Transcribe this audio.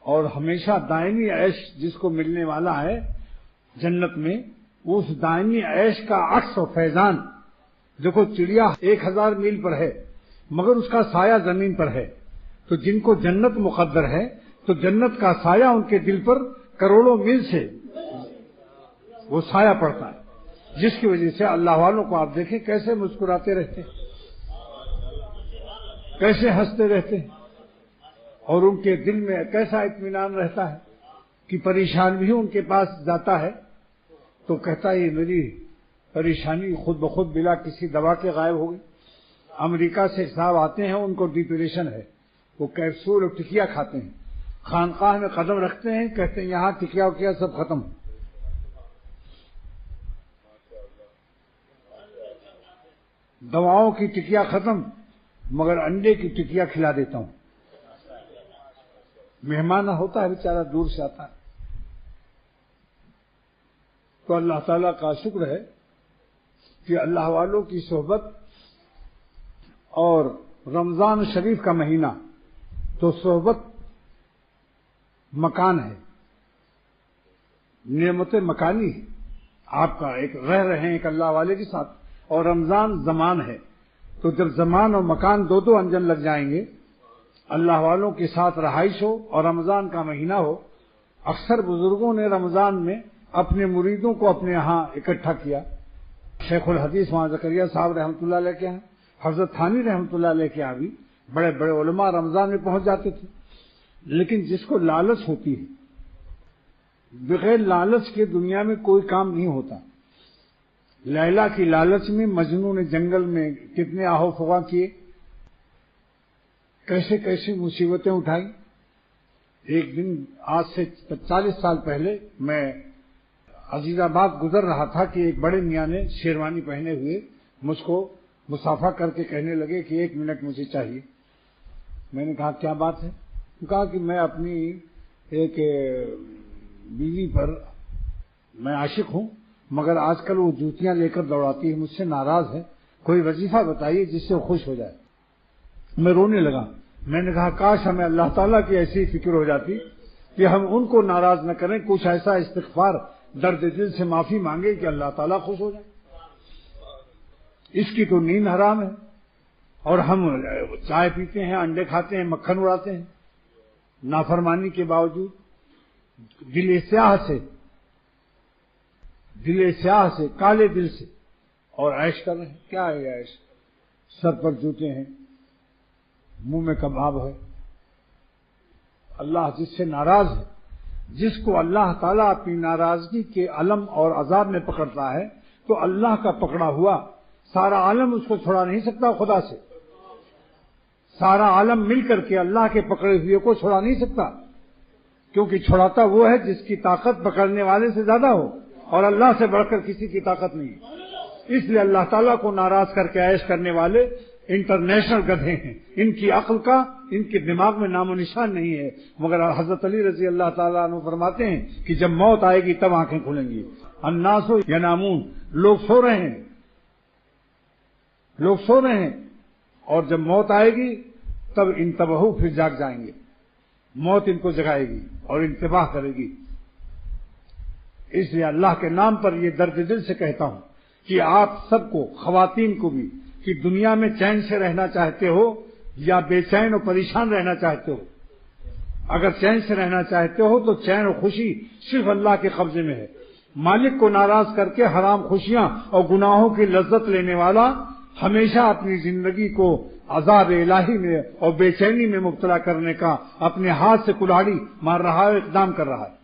اور ہمیشہ دائمی عیش جس کو ملنے والا ہے جنت میں، اس دائمی عیش کا عکس و فیضان، دیکھو چڑیا 1000 میل پر ہے مگر اس کا سایہ زمین پر ہے، تو جن کو جنت مقدر ہے تو جنت کا سایہ ان کے دل پر کروڑوں میل سے وہ سایہ پڑتا ہے، جس کی وجہ سے اللہ والوں کو آپ دیکھیں کیسے مسکراتے رہتے ہیں، کیسے ہنستے رہتے ہیں، اور ان کے دل میں کیسا اطمینان رہتا ہے کہ پریشان بھی ان کے پاس جاتا ہے تو کہتا ہے یہ میری پریشانی خود بخود بلا کسی دوا کے غائب ہو گئی۔ امریکہ سے صاحب آتے ہیں، ان کو ڈپریشن ہے، وہ کیپسول اور ٹکیا کھاتے ہیں، خانقاہ میں قدم رکھتے ہیں، کہتے ہیں یہاں ٹکیا وکیا سب ختم، دواؤں کی ٹکیا ختم مگر انڈے کی ٹکیا کھلا دیتا ہوں۔ مہمان ہوتا ہے بیچارہ دور سے آتا ہے، تو اللہ تعالیٰ کا شکر ہے کہ اللہ والوں کی صحبت، اور رمضان شریف کا مہینہ تو صحبت مکان ہے، نعمت مکانی ہے، آپ کا ایک رہ رہے ہیں ایک اللہ والے کے ساتھ، اور رمضان زمان ہے، تو جب زمان اور مکان دو انجن لگ جائیں گے، اللہ والوں کے ساتھ رہائش ہو اور رمضان کا مہینہ ہو۔ اکثر بزرگوں نے رمضان میں اپنے مریدوں کو اپنے ہاں اکٹھا کیا، شیخ الحدیث وہاں زکریا صاحب رحمۃ اللہ علیہ کے ہیں، حضرت تھانی رحمۃ اللہ علیہ کے ہاں بھی بڑے بڑے علماء رمضان میں پہنچ جاتے تھے۔ لیکن جس کو لالچ ہوتی ہے، بغیر لالچ کے دنیا میں کوئی کام نہیں ہوتا۔ لیلا کی لالچ میں مجنون نے جنگل میں کتنے آہو فغاں کیے، کیسے کیسے مصیبتیں اٹھائی۔ ایک دن آج سے 40 سال پہلے میں عزیز آباد گزر رہا تھا کہ ایک بڑے میاں نے شیروانی پہنے ہوئے مجھ کو مصافحہ کر کے کہنے لگے کہ 1 منٹ مجھے چاہیے۔ میں نے کہا کیا بات ہے؟ کہا کہ میں اپنی ایک بیوی پر میں عاشق ہوں مگر آج کل وہ جوتیاں لے کر دوڑاتی ہے، مجھ سے ناراض ہے، کوئی وظیفہ بتائیے جس سے وہ خوش ہو جائے۔ میں رونے لگا، میں نے کہا کاش ہمیں اللہ تعالیٰ کی ایسی فکر ہو جاتی کہ ہم ان کو ناراض نہ کریں، کچھ ایسا استغفار درد دل سے معافی مانگے کہ اللہ تعالیٰ خوش ہو جائے۔ اس کی تو نیند حرام ہے، اور ہم چائے پیتے ہیں، انڈے کھاتے ہیں، مکھن اڑاتے ہیں، نافرمانی کے باوجود دل سیاہ سے کالے دل سے اور عیش کر رہے ہیں۔ کیا ہے عیش؟ سر پر جوتے ہیں، منہ میں کباب ہے۔ اللہ جس سے ناراض ہے، جس کو اللہ تعالیٰ اپنی ناراضگی کے علم اور عذاب میں پکڑتا ہے، تو اللہ کا پکڑا ہوا سارا عالم اس کو چھڑا نہیں سکتا خدا سے، سارا عالم مل کر کے اللہ کے پکڑے ہوئے کو چھڑا نہیں سکتا، کیونکہ چھڑاتا وہ ہے جس کی طاقت پکڑنے والے سے زیادہ ہو، اور اللہ سے بڑھ کر کسی کی طاقت نہیں۔ اس لیے اللہ تعالیٰ کو ناراض کر کے عیش کرنے والے انٹرنیشنل گدھے ہیں، ان کی عقل کا ان کے دماغ میں نام و نشان نہیں ہے۔ مگر حضرت علی رضی اللہ تعالیٰ عنہ فرماتے ہیں کہ جب موت آئے گی تب آنکھیں کھلیں گی۔ الناس ینامون، لوگ سو رہے ہیں، لوگ سو رہے ہیں، اور جب موت آئے گی تب انتبہو، پھر جاگ جائیں گے، موت ان کو جگائے گی اور انتباہ کرے گی۔ اس لیے اللہ کے نام پر یہ درد دل سے کہتا ہوں کہ آپ سب کو، خواتین کو بھی، کہ دنیا میں چین سے رہنا چاہتے ہو یا بے چین اور پریشان رہنا چاہتے ہو، اگر چین سے رہنا چاہتے ہو تو چین اور خوشی صرف اللہ کے قبضے میں ہے۔ مالک کو ناراض کر کے حرام خوشیاں اور گناہوں کی لذت لینے والا ہمیشہ اپنی زندگی کو عذاب الہی میں اور بے چینی میں مبتلا کرنے کا اپنے ہاتھ سے کلاڑی مار رہا ہے، اقدام کر رہا ہے۔